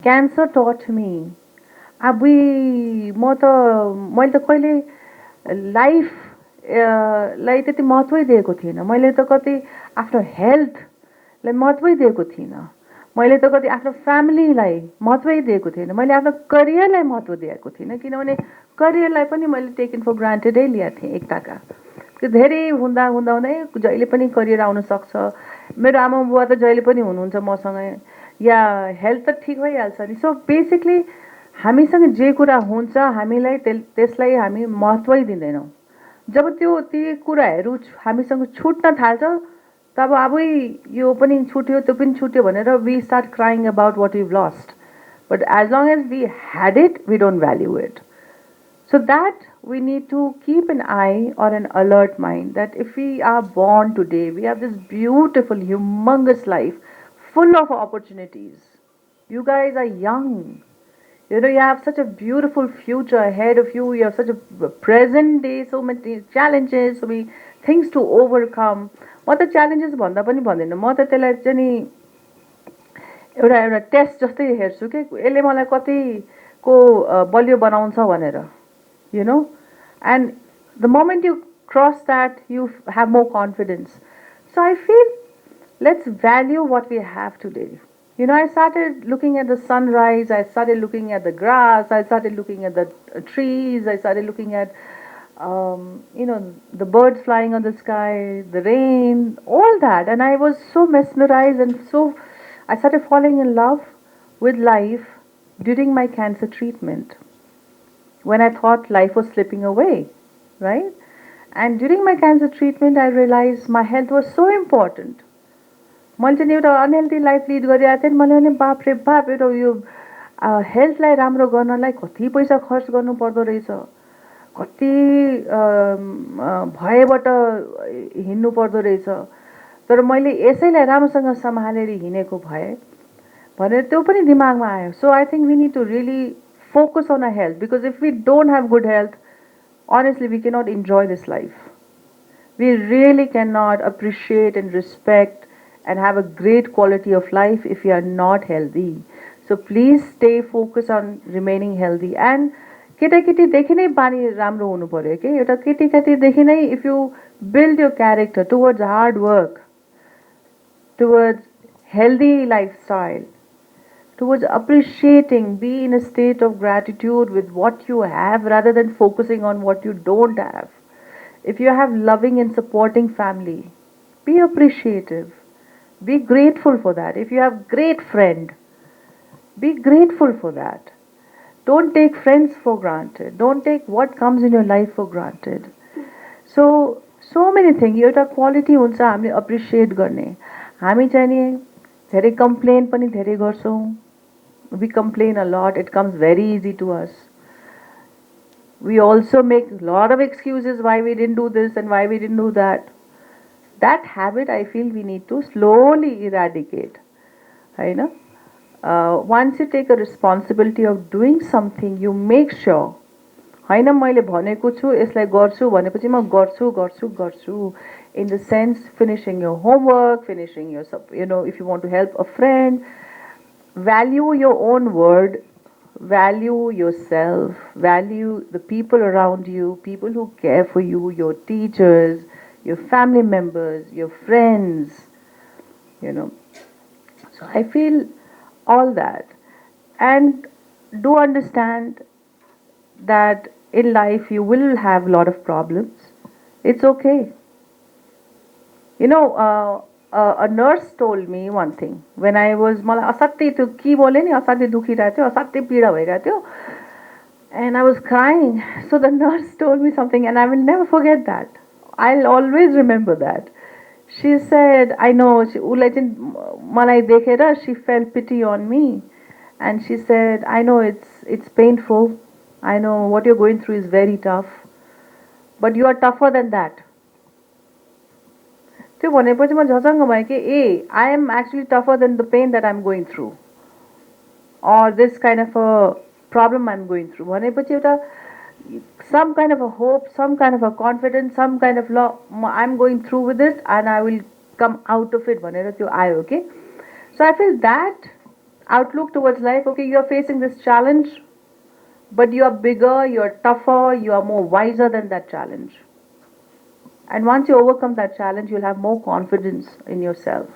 Cancer taught me. अबुई मैले त कहिले लाइफ लाई त्यति महत्त्वै दिएको थिइनँ। मैले त कति आफ्नो हेल्थलाई महत्त्वै दिएको थिइनँ। मैले त कति आफ्नो फ्यामिलीलाई महत्त्वै दिएको थिइनँ। मैले आफ्नो करियरलाई महत्त्व दिएको थिइनँ, किनभने करियरलाई पनि मैले टेकन फर ग्रान्टेडै लिएको थिएँ एकताका। त्यो धेरै हुँदा हुँदा हुँदै जहिले पनि करियर आउन सक्छ। मेरो आमा बुवा त जहिले पनि हुनुहुन्छ मसँग, या हेल्थ त ठिक भइहाल्छ नि। सो बेसिकली हामीसँग जे कुरा हुन्छ हामीलाई त्यसलाई हामी महत्त्वै दिँदैनौँ। जब ती कुराहरू हामीसँग छुट्न थाल्छ तब अबै यो पनि छुट्यो त्यो पनि छुट्यो भनेर we start crying about what you lost, but as long as we had it we don't value it. So that we need to keep an eye or an alert mind that if we are born today, we have this beautiful, humongous life full of opportunities. You guys are young. You know, you have such a beautiful future ahead of you. You have such a present day, so many challenges, so many things to overcome. म त challenges भन्दा पनि भन्दिनँ, म त त्यसलाई चाहिँ नि एउटा एउटा टेस्ट जस्तै हेर्छु कि यसले मलाई कतिको बलियो बनाउँछ भनेर, you know. And the moment you cross that, you have more confidence. So I feel, let's value what we have today. You know, I started looking at the sunrise, I started looking at the grass, I started looking at the trees, I started looking at you know, the birds flying on the sky, the rain, all that. And I was so mesmerized, and so I started falling in love with life during my cancer treatment, when I thought life was slipping away, right? And during my cancer treatment, I realized my health was so important. मैले चाहिँ एउटा unhealthy life lid गरिरहेको थिएँ। मैले भने बाप रे बाप, एउटा यो हेल्थलाई राम्रो गर्नलाई कति पैसा खर्च गर्नु पर्दो रहेछ, कति भयबाट हिँड्नु पर्दो रहेछ। तर मैले यसैलाई राम्रोसँग सम्हालेर हिँडेको भए भनेर त्यो पनि दिमागमा आयो. So I think we need to really focus on our health, because if we don't have good health, honestly we cannot enjoy this life. We really cannot appreciate and respect and have a great quality of life if we are not healthy. So please stay focused on remaining healthy. And केटाकेटीदेखि नै बानी राम्रो हुनु पर्यो कि एउटा केटीकेटीदेखि नै if you build your character towards hard work, towards healthy lifestyle, towards appreciating, be in a state of gratitude with what you have rather than focusing on what you don't have. If you have loving and supporting family, be appreciative. Be grateful for that. If you have great friend, be grateful for that. Don't take friends for granted. Don't take what comes in your life for granted. So many things. एउटा quality हुन्छ हामीले appreciate गर्ने. हामी चाहिँ नि धेरै complain पनि धेरै गर्छौँ. We complain a lot. It comes very easy to us. We also make a lot of excuses why we didn't do this and why we didn't do that. That habit, I feel, we need to slowly eradicate. You know, once you take a responsibility of doing something, you make sure. होइन मैले भनेको छु यसलाई गर्छु भनेपछि म गर्छु गर्छु गर्छु. In the sense, finishing your homework, finishing your, you know, if you want to help a friend, value your own word, value yourself, value the people around you, people who care for you, your teachers, your family members, your friends, you know. So I feel all that. And do understand that in life you will have a lot of problems. It's okay. You know, a nurse told me one thing when I was, मलाई असाध्यै त्यो के बोले नि असाध्यै दुखिरहेको थियो, असाध्यै पीडा भइरहेको थियो, and I was crying. So the nurse told me something and I will never forget that. I'll always remember that. She said, I know, उसलाई चाहिँ मलाई देखेर she felt pity on me and she said, I know it's painful, I know what you're going through is very tough, but you are tougher than that. त्यो भनेपछि म झसङ्ग भएँ कि uh I am actually tougher than the pain that I am going through or this kind of a problem I'm going through. भनेपछि एउटा some kind of a hope, some kind of a confidence, some kind of law, I'm going through with it and I will come out of it भनेर त्यो आयो के. So I feel that outlook towards life. Okay, you are facing this challenge, but you are bigger, you are tougher, you are more wiser than that challenge. And once you overcome that challenge, you'll have more confidence in yourself.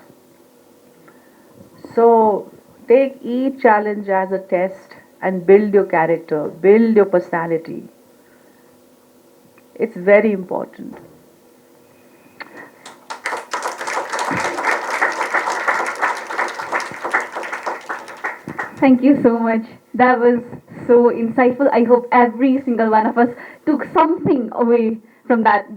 So take each challenge as a test and build your character, build your personality. It's very important. Thank you so much. That was so insightful. I hope every single one of us took something away from that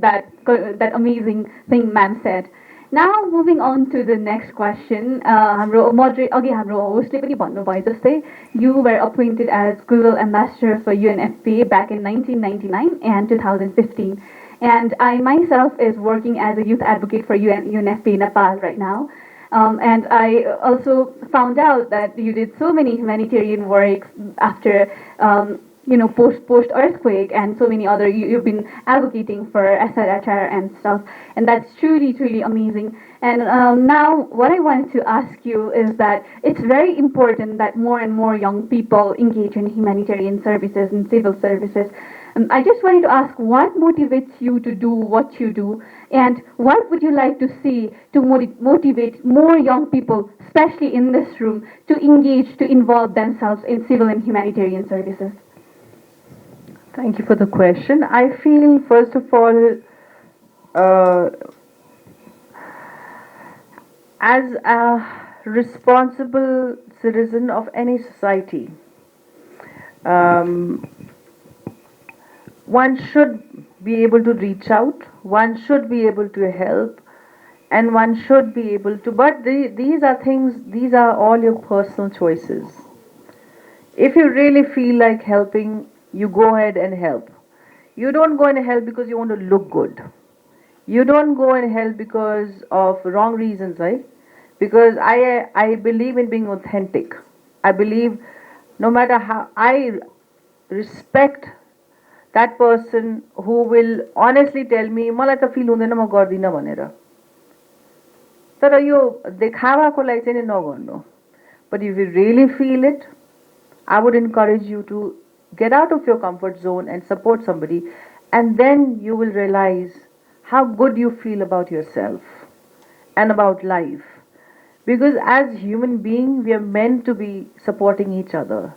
amazing thing ma'am said. Now moving on to the next question. हाम्रो moderate अघि हाम्रो होस्टले पनि भन्नुभयो जस्तै you were appointed as Goodwill Ambassador for UNFPA back in 1999 and 2015. And I myself is working as a youth advocate for UNFPA Nepal right now. And I also found out that you did so many humanitarian works after, post earthquake and so many other. You've been advocating for SRHR and stuff, and that's truly amazing. And now, what I wanted to ask you is that it's very important that more and more young people engage in humanitarian services and civil services. I just wanted to ask what motivates you to do what you do, and what would you like to see to motivate more young people, especially in this room, to engage, to involve themselves in civil and humanitarian services? Thank you for the question. I feel, first of all, uh, as a responsible citizen of any society, um, one should be able to reach out, one should be able to help, and one should be able to. But these are things, these are all your personal choices. If you really feel like helping, you go ahead and help. You don't go and help because you want to look good. You don't go and help because of wrong reasons, right? Because I believe in being authentic. I believe no matter how, I respect that person who will honestly tell me मलाई त fill हुँदैन म गर्दिनँ भनेर तर यो देखावाको लागि चाहिँ नि नगर्नु but if you really feel it, I would encourage you to get out of your comfort zone and support somebody, and then you will realize how good you feel about yourself and about life. Because as human beings, we are meant to be supporting each other.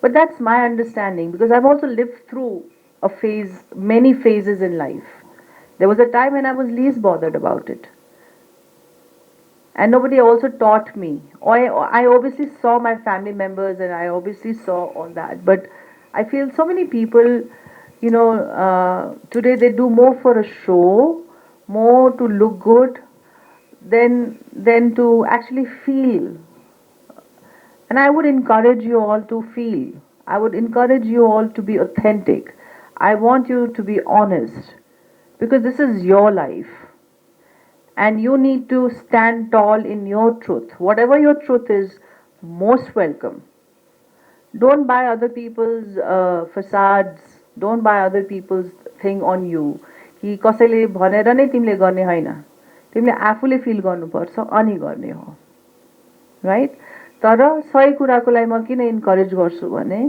But that's my understanding because I've also lived through a phase, many phases in life. There was a time when I was least bothered about it. And nobody also taught me. I obviously saw my family members and I obviously saw all that. But I feel so many people, today they do more for a show, more to look good than to actually feel. And I would encourage you all to feel. I would encourage you all to be authentic. I want you to be honest because this is your life. And you need to stand tall in your truth. Whatever your truth is, most welcome. Don't buy other people's facades. Don't buy other people's thing on you. कि कसैले भनेर नै तिमीले गर्ने होइन तिमीले आफूले fill गर्नुपर्छ अनि गर्ने हो राइट तर सही कुराको लागि म किन इन्करेज गर्छु भने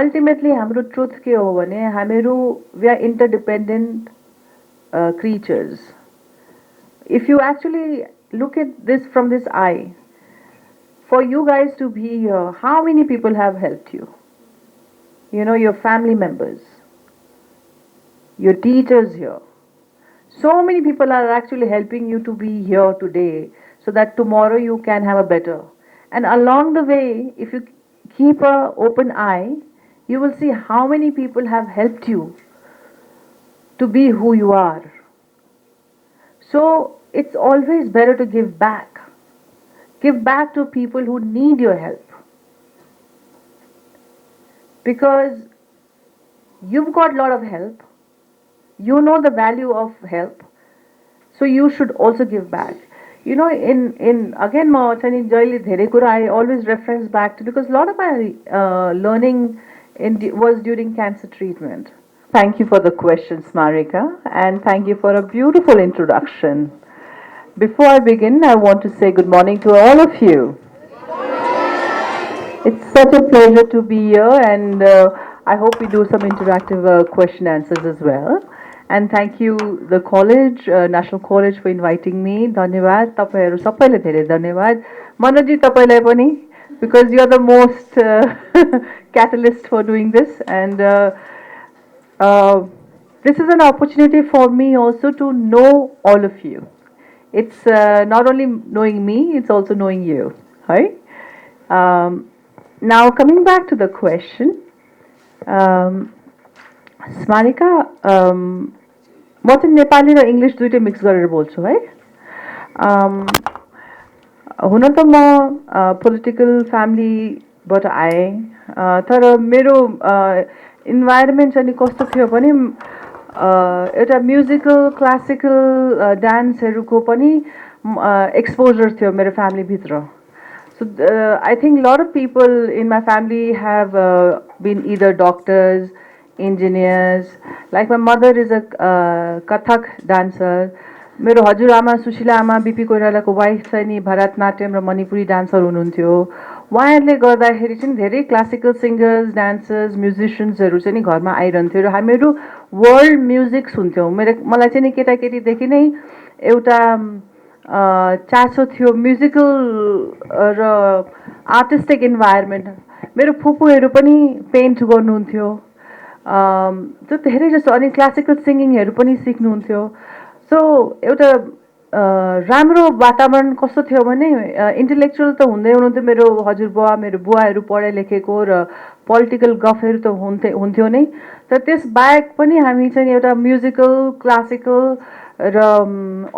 अल्टिमेटली हाम्रो ट्रुथ के हो भने हामीहरू we are interdependent creatures if you actually look at this from this eye, for you guys to be here, how many people have helped you? Your family members, your teachers here. So many people are actually helping you to be here today so that tomorrow you can have a better. And along the way, if you keep an open eye, you will see how many people have helped you to be who you are. So it's always better to give back. Give back to people who need your help. Because you've got a lot of help. You know the value of help. So you should also give back. In again, I always reference back to because a lot of my learning was during cancer treatment. Thank you for the questions, Marika, and thank you for a beautiful introduction. Before I begin, I want to say good morning to all of you. It's such a pleasure to be here, and I hope we do some interactive question answers as well. And thank you, the college, National College, for inviting me. धन्यवाद तपाईहरू सबैलाई धेरै धन्यवाद. मनोजी तपाईँलाई पनि, because you're the most catalyst for doing this, and uh, this is an opportunity for me also to know all of you. It's not only knowing me, it's also knowing you, right? Um, Now, coming back to the question, um, स्मारिका म चाहिँ नेपाली र English दुइटै mix गरेर बोल्छु है. हुन त म पोलिटिकल फ्यामिलीबाट आएँ, तर मेरो इन्भाइरोमेन्ट चाहिँ कस्तो थियो भने एउटा म्युजिकल क्लासिकल डान्सहरूको पनि एक्सपोजर थियो मेरो फ्यामिलीभित्र. So I think a lot of people in my family have been either doctors, engineers. Like my mother is a Kathak dancer. मेरो हजुरआमा सुशीला आमा बिपी कोइरालाको वाइफ चाहिँ नि भरतनाट्यम र मणिपुरी डान्सर हुनुहुन्थ्यो. उहाँहरूले गर्दाखेरि चाहिँ धेरै क्लासिकल सिङ्गर्स, डान्सर्स, म्युजिसियन्सहरू चाहिँ नि घरमा आइरहन्थ्यो र हामीहरू वर्ल्ड म्युजिक सुन्थ्यौँ. मलाई चाहिँ नि केटाकेटीदेखि नै एउटा चासो थियो म्युजिकल र आर्टिस्टिक इन्भाइरोमेन्ट. मेरो फुपूहरू पनि पेन्ट गर्नुहुन्थ्यो, त्यो धेरै जस्तो, अनि क्लासिकल सिङ्गिङहरू पनि सिक्नुहुन्थ्यो. सो एउटा राम्रो वातावरण कस्तो थियो भने इन्टेलेक्चुअल त हुँदै हुनुहुन्थ्यो मेरो हजुरबुवा, मेरो बुवाहरू पढे लेखेको र पोलिटिकल गफहरू त हुन्थ्यो नै, तर त्यस बाहेक पनि हामी चाहिँ एउटा म्युजिकल क्लासिकल र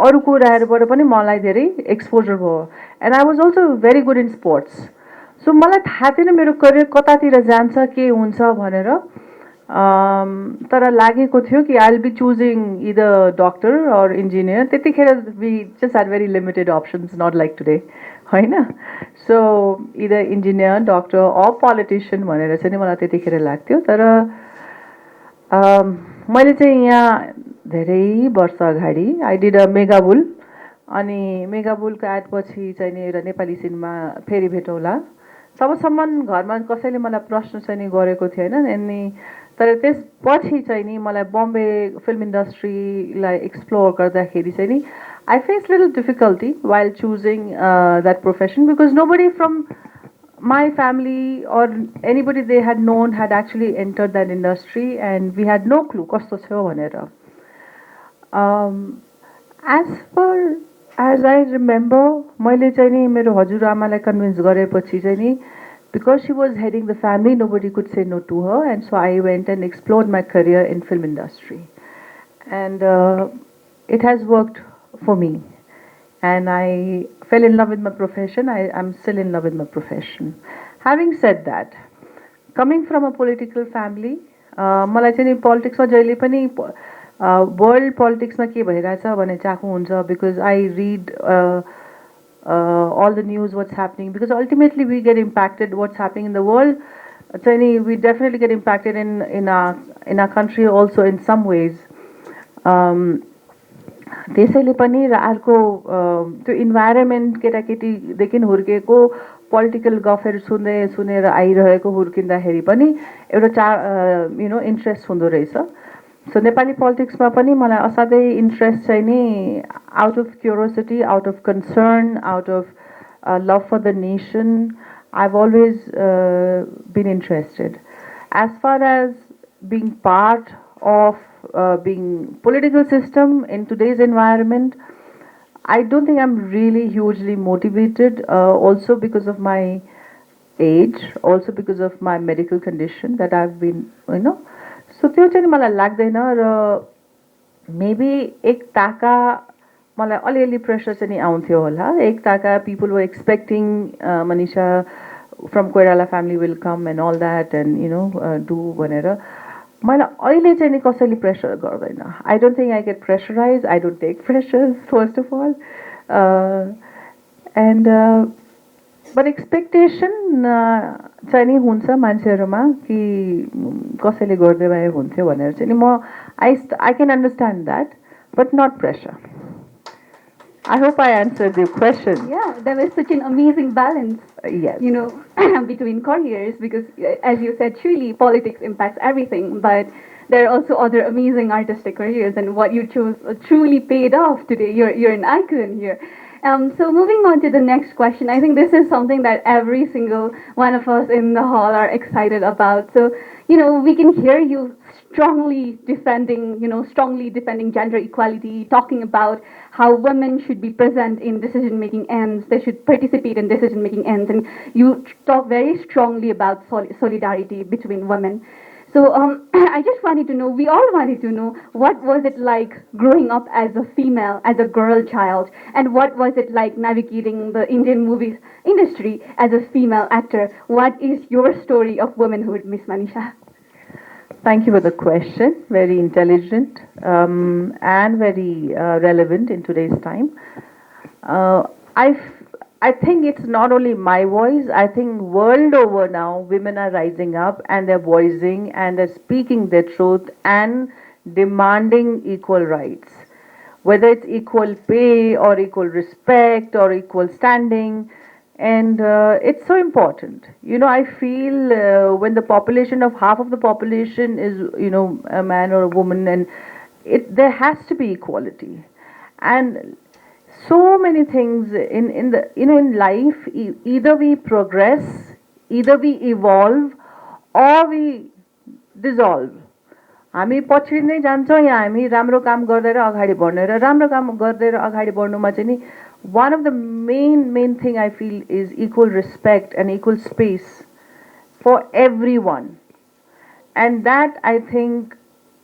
अरू कुराहरूबाट पनि मलाई धेरै एक्सपोजर भयो. And I was also very good in sports. So मलाई थाहा थिएन मेरो करियर कतातिर जान्छ, के हुन्छ भनेर, तर लागेको थियो कि I will be choosing either doctor or engineer. त्यतिखेर we just had very limited options, not like today, होइन. So either engineer, doctor or politician भनेर चाहिँ मलाई त्यतिखेर लाग्थ्यो. तर मैले चाहिँ यहाँ धेरै वर्ष अगाडि आई डिड अ मेगाबुल, अनि मेगाबुलको एडपछि चाहिँ नि एउटा नेपाली सिनेमा फेरि भेटौँला. तबसम्म घरमा कसैले मलाई प्रश्न चाहिँ नि गरेको थिएन. अनि तर त्यसपछि चाहिँ नि मलाई बम्बे फिल्म इन्डस्ट्रीलाई एक्सप्लोर गर्दाखेरि चाहिँ नि I face little difficulty while choosing that profession, because nobody from my family or anybody they had known had actually entered that industry, and we had no clue kasto chho bhanera. As far as I remember, मैले चाहिँ नि मेरो हजुरआमालाई convince गरेपछि चाहिँ नि, because she was heading the family, nobody could say no to her, and so I went and explored my career in film industry, and it has worked for me. And I fell in love with my profession. I'm still in love with my profession. Having said that, coming from a political family, मलाई चाहिँ नि पोलिटिक्समा जहिले पनि world पोलिटिक्समा के भइरहेछ भन्ने चाखो हुन्छ, because I rid all the news, what's happening, because ultimately we get impacted what's happening in the world. चाहिँ नि we definitely get impacted in our country also in some ways. त्यसैले पनि र अर्को त्यो इन्भाइरोमेन्ट केटाकेटीदेखि हुर्केको पोलिटिकल गफहरू सुनेर आइरहेको हुर्किँदाखेरि पनि एउटा इन्ट्रेस्ट हुँदो रहेछ. सो नेपाली पोलिटिक्समा पनि मलाई असाध्यै इन्ट्रेस्ट चाहिँ नि out of curiosity, out of concern, out of love for the nation, I have always been interested. As far as being part of being political system in today's environment, I don't think I'm really hugely motivated, also because of my age, also because of my medical condition that I've been, so त्यो चाहिँ मलाई लाग्दैन. र maybe एक ताका मलाई अलिअलि pressure चाहिँ आउँथ्यो होला. एक ताका people were expecting Manisha from Koirala family will come and all that and do भनेर. मलाई अहिले चाहिँ नि कसैले प्रेसर गर्दैन. I don't think I get pressurize, I don't take pressures first of all. And but expectation चाहिँ नि हुन्छ मान्छेहरूमा कि कसैले गर्दै भए हुन्थ्यो भनेर चाहिँ नि म I can understand that, but not pressure. I hope I answered your question. Yeah, there was such an amazing balance, Yes. you know, between careers because, as you said, truly politics impacts everything, but there are also other amazing artistic careers, and what you chose truly paid off today. You're an icon here. So moving on to the next question, I think this is something that every single one of us in the hall are excited about. So, we can hear you strongly defending gender equality, talking about how women should be present in decision making ends, they should participate in decision making ends, and you talk very strongly about solidarity between women. So I just wanted to know, we all wanted to know, what was it like growing up as a female, as a girl child, and what was it like navigating the Indian movies industry as a female actor? What is your story of womanhood, Miss Manisha? Thank you for the question. Very intelligent and very relevant in today's time. Uh, I, f- I think it's not only my voice. I think world over now, women are rising up and they're voicing and they're speaking their truth and demanding equal rights, whether it's equal pay or equal respect or equal standing. And it's so important. I feel when the population of half of the population is, a man or a woman, and there has to be equality. And so many things in the in life, either we progress, either we evolve, or we dissolve. हामी पछि नै जान्छौँ या हामी राम्रो काम गर्दै र अगाडि बढ्ने र राम्रो काम गर्दै र अगाडि बढ्नुमा चाहिँ नि one of the main thing I feel is equal respect and equal space for everyone. And that, I think,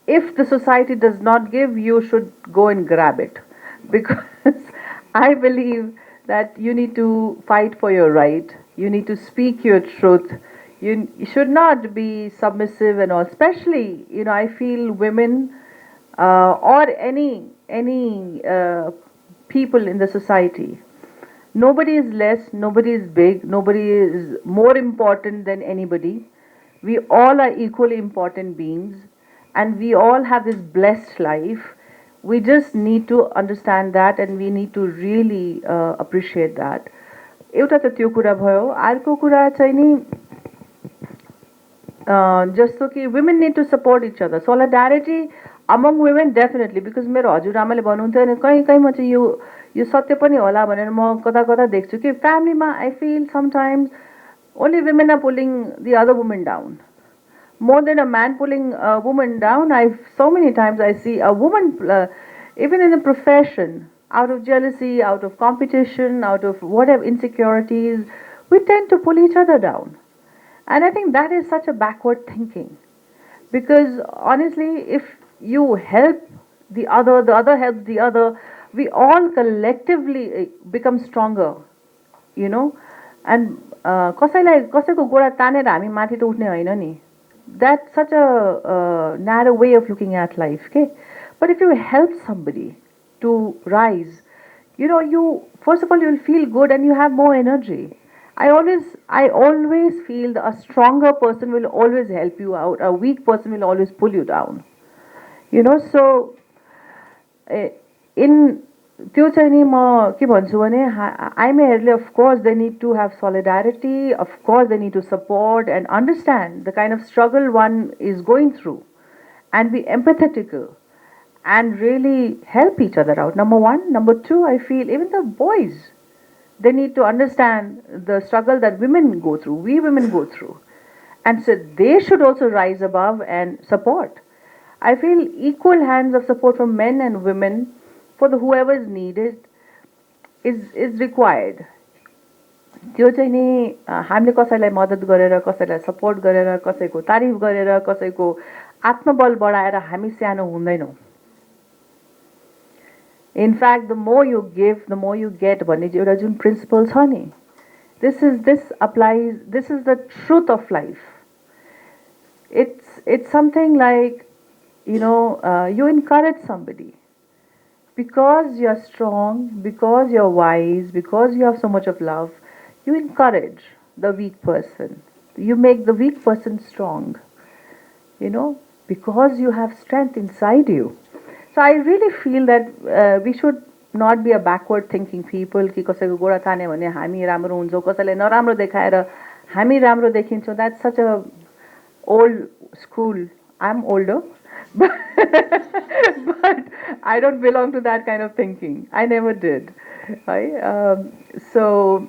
if the society does not give, you should go and grab it. Because I believe that you need to fight for your right, you need to speak your truth, you should not be submissive and all. Especially, I feel women or any people in the society. Nobody is less, nobody is big, nobody is more important than anybody. We all are equally important beings, and we all have this blessed life. We just need to understand that, and we need to really appreciate that. एउटा त त्यो कुरा भयो. अर्को कुरा चाहिँ नि जस्तो कि women need to support each other. Solidarity among women definitely, because मेरो हजुरआमाले भन्नुहुन्थ्यो नि कहीँ कहीँ म चाहिँ यो सत्य पनि होला भनेर म कता कता देख्छु कि फ्यामिलीमा I feel sometimes only women are pulling the other woman down more than a man pulling a woman down. So many times I see a woman, even in a profession, out of jealousy, out of competition, out of whatever insecurities, we tend to pull each other down. And I think that is such a backward thinking. Because honestly, if you help the other helps the other, we all collectively become stronger, you know. And कसैलाई कसैको गोडा तानेर हामी माथि त उठ्ने होइन नि. That's such a narrow way of looking at life, okay? But if you help somebody to rise, you first of all you'll feel good and you have more energy. I always feel that a stronger person will always help you out. A weak person will always pull you down. So in त्यो चाहिँ नि म के भन्छु भने आइमाईहरूले of course they need to have solidarity, of course they need to support and understand the kind of struggle one is going through and be empathetical and really help each other out. Number one. Number two, I feel even the boys, they need to understand the struggle that women go through, we women go through. And so they should also rise above and support. I feel equal hands of support from men and women for the whoever is needed is required. त्यो चाहिँ नि हामीले कसैलाई मद्दत गरेर कसैलाई support गरेर कसैको तारिफ गरेर कसैको आत्मबल बढाएर हामी सानो हुँदैनौँ. In fact, the more you give, the more you get भन्ने चाहिँ एउटा जुन प्रिन्सिपल छ नि, this is the truth of life. It's something like, you encourage somebody because you're strong, because you're wise, because you have so much of love. You encourage the weak person, you make the weak person strong, because you have strength inside you. So I really feel that we should not be a backward thinking people कि कसैको गोडा तान्यो भने हामी राम्रो हुन्छौँ कसैलाई नराम्रो देखाएर हामी राम्रो देखिन्छौँ. That's such a old school. I'm older, but, but I don't belong to that kind of thinking. I never did. Right? So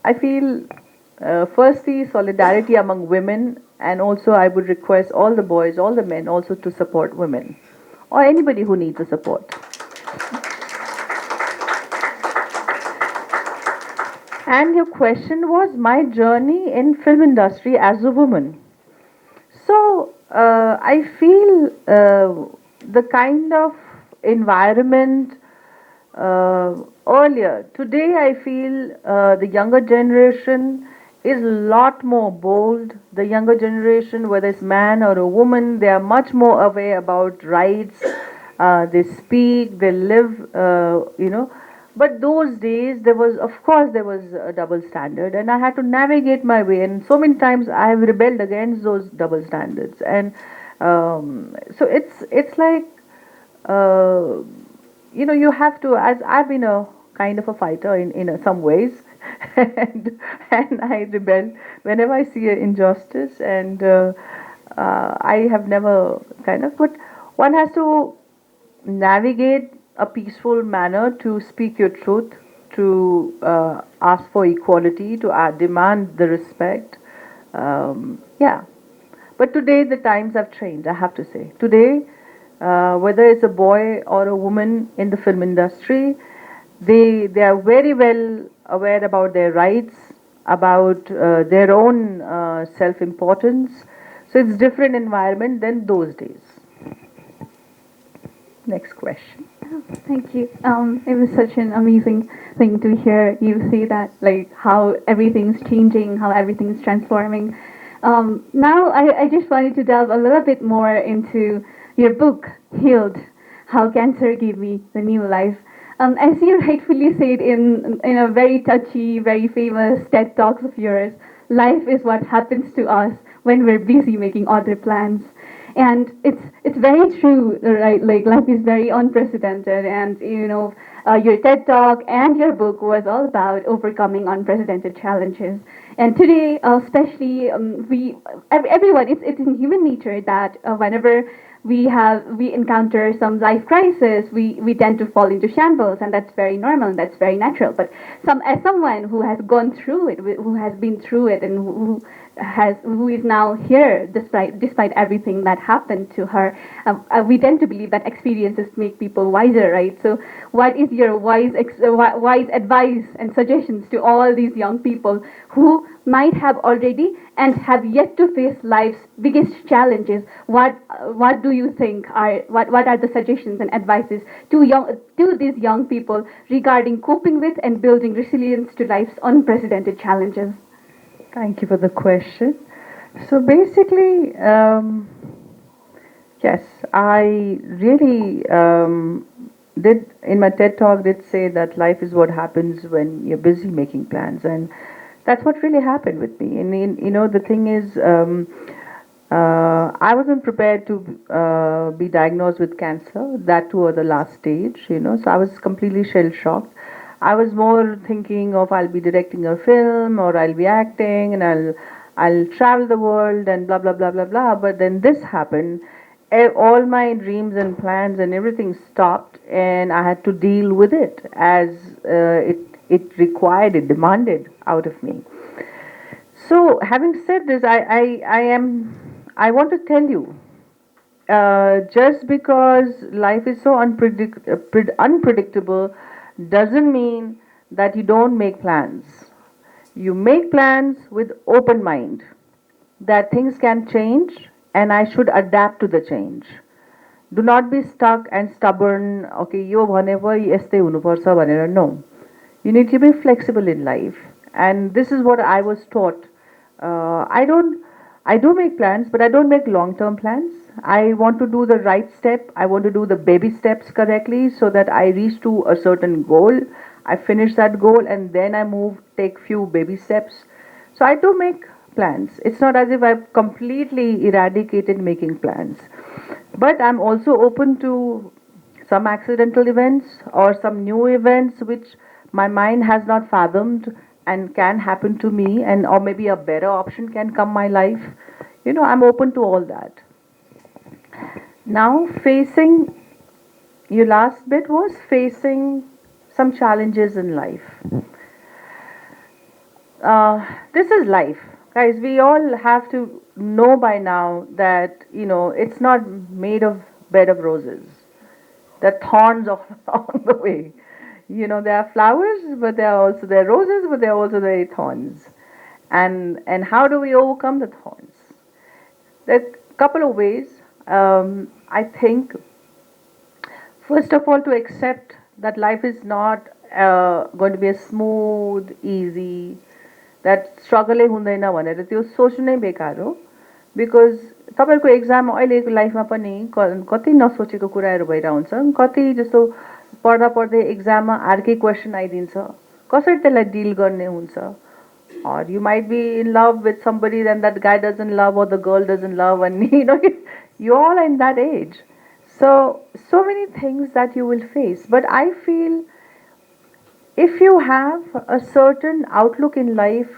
I feel firstly solidarity among women, and also I would request all the boys, all the men also to support women or anybody who needs a support. And your question was my journey in film industry as a woman. So I feel the kind of environment earlier. Today I feel the younger generation is a lot more bold. The younger generation, whether it's man or a woman, they are much more aware about rights. They speak, they live, But those days, of course, there was a double standard, and I had to navigate my way. And so many times, I have rebelled against those double standards. And so it's like, you have to. As I've been a kind of a fighter in some ways, and I rebel whenever I see an injustice, and I have never kind of. But one has to navigate a peaceful manner to speak your truth, to ask for equality, to demand the respect. Yeah. But today the times have changed, I have to say. Today, whether it's a boy or a woman in the film industry, they are very well aware about their rights, about their own self-importance. So it's different environment than those days. Next question. Thank you. It was such an amazing thing to hear you say that, like how everything's changing, how everything's transforming. Now, I just wanted to delve a little bit more into your book, Healed, How Cancer Gave Me the New Life. As you rightfully said in a very touchy, very famous TED Talks of yours, life is what happens to us when we're busy making other plans. And it's very true, right? Like life is very unprecedented, and your TED Talk and your book was all about overcoming unprecedented challenges. And today, especially, everyone, it's in human nature that whenever we encounter some life crisis, we tend to fall into shambles, and that's very normal, that's very natural. But as someone who has gone through it, who has been through it, and who is now here despite everything that happened to her, we tend to believe that experiences make people wiser, right? So, what is your wise advice and suggestions to all these young people who might have already and have yet to face life's biggest challenges? What do you think what are the suggestions and advices to these young people regarding coping with and building resilience to life's unprecedented challenges? Thank you for the question. So basically, yes, I really did in my TED talk did say that life is what happens when you're busy making plans, and that's what really happened with me. And the thing is, I wasn't prepared to be diagnosed with cancer, that too at the last stage. So I was completely shell shocked. I was more thinking of I'll be directing a film or I'll be acting and I'll travel the world and blah blah blah blah blah. But then this happened. All my dreams and plans and everything stopped, and I had to deal with it as it required, it demanded out of me. So, having said this, I want to tell you, just because life is so unpredictable doesn't mean that you don't make plans. You make plans with open mind that things can change and I should adapt to the change. Do not be stuck and stubborn, okay, yo bhanepa yastै हुनुपर्छ भनेर. No. You need to be flexible in life. And this is what I was taught. I do make plans, but I don't make long-term plans. I want to do the right step. I want to do the baby steps correctly so that I reach to a certain goal. I finish that goal and then I take few baby steps. So I do make plans. It's not as if I've completely eradicated making plans. But I'm also open to some accidental events or some new events which my mind has not fathomed and can happen to me, and or maybe a better option can come my life. I'm open to all that. Now, facing, your last bit was facing some challenges in life. This is life, guys. We all have to know by now that it's not made of bed of roses. There are thorns all along the way. There are flowers, but there are roses, but there are also the thorns. And how do we overcome the thorns? There are a couple of ways. I think, first of all, to accept that life is not going to be a smooth, easy, that स्ट्रगलै हुँदैन भनेर त्यो सोच्नु नै बेकार हो. Because तपाईँहरूको exam अहिलेको लाइफमा पनि कति नसोचेको कुराहरू भइरहेको हुन्छ. कति जस्तो पढ्दा पढ्दै एक्जाममा अर्कै क्वेसन आइदिन्छ, कसरी त्यसलाई डिल गर्ने हुन्छ. Or you might be in love with somebody and that guy doesn't love or the girl doesn't love, and you all are in that age. So many things that you will face. But I feel if you have a certain outlook in life,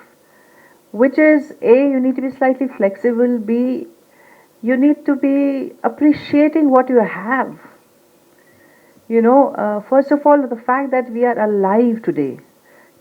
which is A, you need to be slightly flexible, B, you need to be appreciating what you have. First of all, the fact that we are alive today,